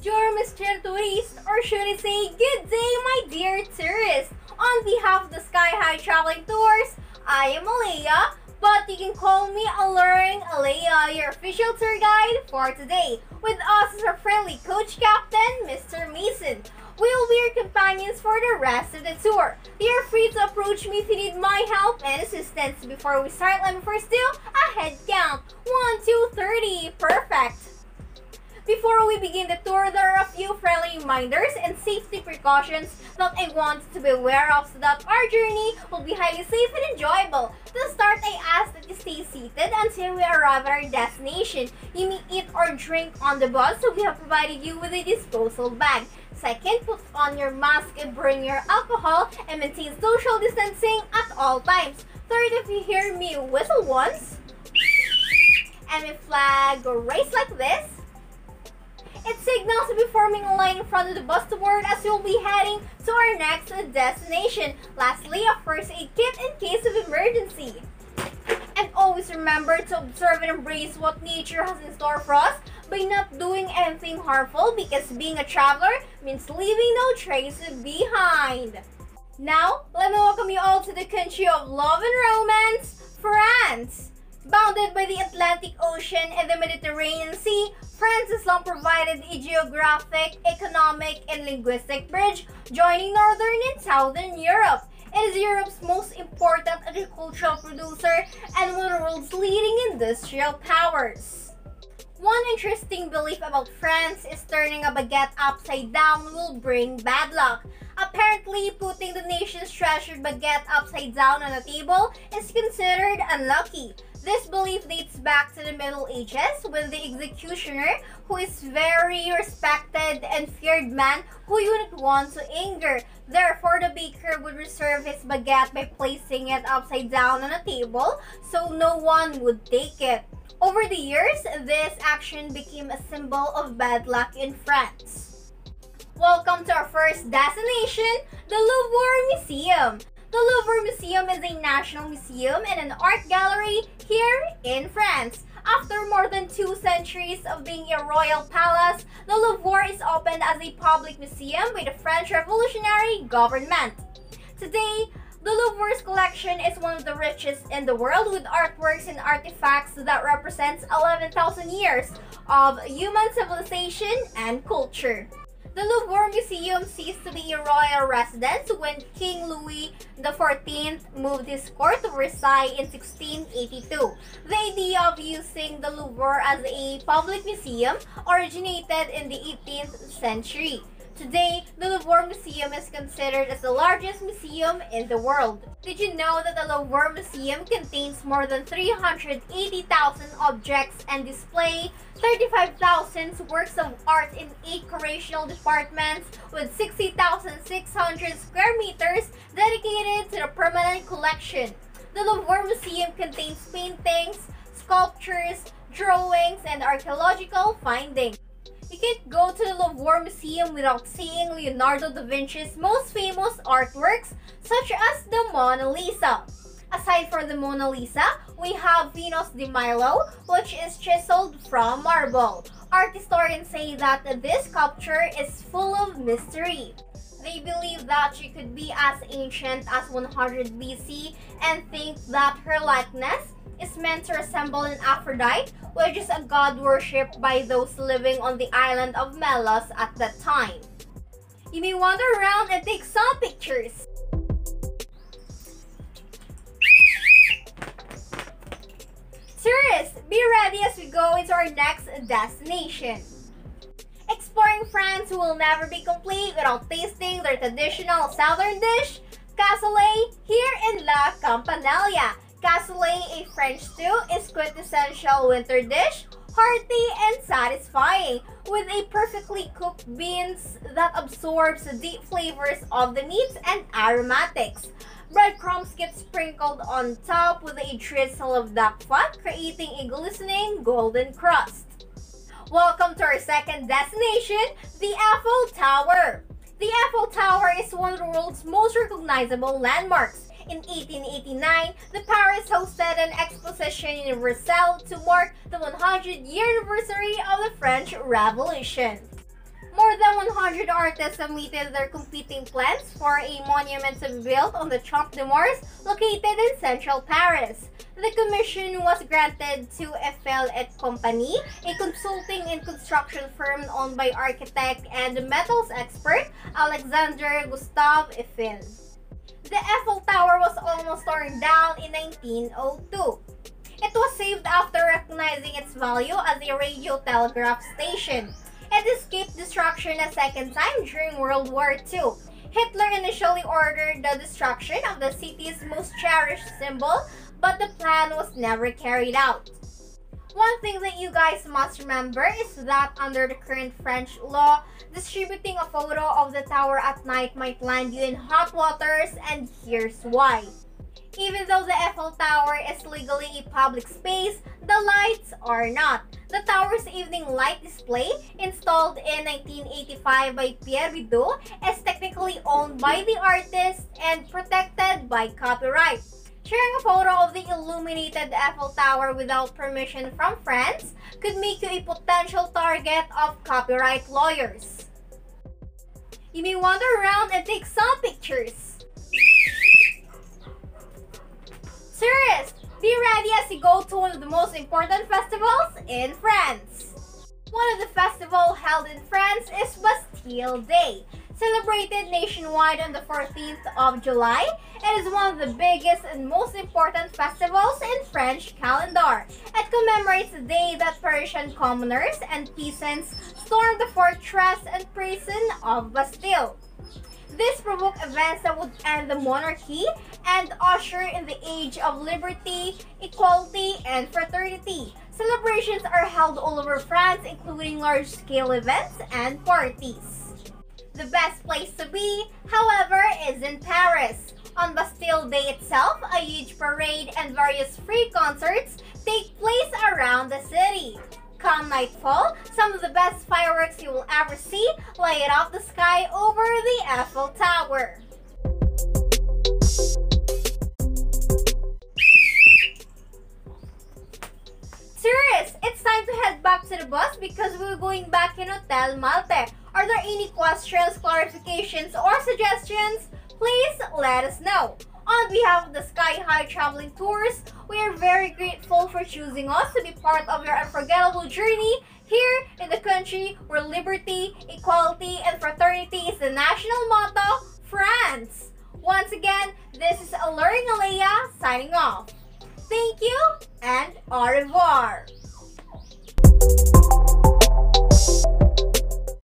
Bonjour, Mr. Tourist, or should I say, good day, my dear tourist. On behalf of the Sky High Traveling Tours, I am Alea, but you can call me Alluring Alea, your official tour guide for today. With us is our friendly coach captain, Mr. Mason. We'll be your companions for the rest of the tour. You're free to approach me if you need my help and assistance. Before we start, let me first do a head count. 1, 2, 30. Perfect. Before we begin the tour, there are a few friendly reminders and safety precautions that I want to be aware of so that our journey will be highly safe and enjoyable. To start, I ask that you stay seated until we arrive at our destination. You may eat or drink on the bus, so we have provided you with a disposal bag. Second, put on your mask and bring your alcohol and maintain social distancing at all times. Third, if you hear me whistle once and my flag raise like this, it signals to be forming a line in front of the bus to board as you'll be heading to our next destination. Lastly, a first aid kit in case of emergency. And always remember to observe and embrace what nature has in store for us by not doing anything harmful, because being a traveler means leaving no trace behind. Now, let me welcome you all to the country of love and romance, France. Bounded by the Atlantic Ocean and the Mediterranean Sea, France has long provided a geographic, economic, and linguistic bridge joining Northern and Southern Europe. It is Europe's most important agricultural producer and one of the world's leading industrial powers. One interesting belief about France is turning a baguette upside down will bring bad luck. Apparently, putting the nation's treasured baguette upside down on a table is considered unlucky. This belief dates back to the Middle Ages when the executioner, who is very respected and feared man who you wouldn't want to anger. Therefore, the baker would reserve his baguette by placing it upside down on a table so no one would take it. Over the years, this action became a symbol of bad luck in France. Welcome to our first destination, the Louvre Museum. The Louvre Museum is a national museum and an art gallery here in France. After more than 2 centuries of being a royal palace, the Louvre is opened as a public museum by the French Revolutionary government. Today, the Louvre's collection is one of the richest in the world, with artworks and artifacts that represents 11,000 years of human civilization and culture. The Louvre Museum ceased to be a royal residence when King Louis XIV moved his court to Versailles in 1682. The idea of using the Louvre as a public museum originated in the 18th century. Today, the Louvre Museum is considered as the largest museum in the world. Did you know that the Louvre Museum contains more than 380,000 objects and display 35,000 works of art in 8 curatorial departments with 60,600 square meters dedicated to the permanent collection? The Louvre Museum contains paintings, sculptures, drawings, and archaeological findings. You can't go to the Louvre Museum without seeing Leonardo da Vinci's most famous artworks, such as the Mona Lisa. Aside from the Mona Lisa, we have Venus de Milo, which is chiseled from marble. Art historians say that this sculpture is full of mystery. They believe that she could be as ancient as 100 BC and think that her likeness is meant to resemble an Aphrodite, which is a god worshipped by those living on the island of Melos at that time. You may wander around and take some pictures. Tourists, be ready as we go into our next destination. Exploring France will never be complete without tasting their traditional southern dish, cassoulet, here in La Campanella. Cassoulet, a French stew, is quintessential winter dish, hearty and satisfying, with a perfectly cooked beans that absorbs the deep flavors of the meats and aromatics. Breadcrumbs get sprinkled on top with a drizzle of duck fat, creating a glistening golden crust. Welcome to our second destination, the Eiffel Tower. The Eiffel Tower is one of the world's most recognizable landmarks. In 1889, the Paris hosted an exposition in Versailles to mark the 100-year anniversary of the French Revolution. More than 100 artists submitted their competing plans for a monument to be built on the Champ de Mars located in central Paris. The commission was granted to Eiffel et Compagnie, a consulting and construction firm owned by architect and metals expert Alexander Gustave Eiffel. The Eiffel Tower was almost torn down in 1902. It was saved after recognizing its value as a radio telegraph station. It escaped destruction a second time during World War II. Hitler initially ordered the destruction of the city's most cherished symbol, but the plan was never carried out. One thing that you guys must remember is that under the current French law, distributing a photo of the tower at night might land you in hot waters, and here's why. Even though the Eiffel Tower is legally a public space, the lights are not. The tower's evening light display, installed in 1985 by Pierre Bidot, is technically owned by the artist and protected by copyright. Sharing a photo of the illuminated Eiffel Tower without permission from friends could make you a potential target of copyright lawyers. You may wander around and take some pictures. Tourists, be ready as you go to one of the most important festivals in France. One of the festivals held in France is Bastille Day. Celebrated nationwide on the 14th of July, it is one of the biggest and most important festivals in French calendar. It commemorates the day that Parisian commoners and peasants stormed the fortress and prison of Bastille. This provoked events that would end the monarchy and usher in the age of liberty, equality, and fraternity. Celebrations are held all over France, including large-scale events and parties. The best place to be, however, is in Paris. On Bastille Day itself, a huge parade and various free concerts take place around the city. Come nightfall, some of the best fireworks you will ever see light up the sky over the Eiffel Tower. Tourists, it's time to head back to the bus because we're going back in Hotel Malte. Are there any questions, clarifications, or suggestions? Please let us know. On behalf of the Sky High Traveling Tours, we are very grateful for choosing us to be part of your unforgettable journey here in the country where liberty, equality, and fraternity is the national motto, France. Once again, this is Alluring Alea signing off. Thank you and au revoir.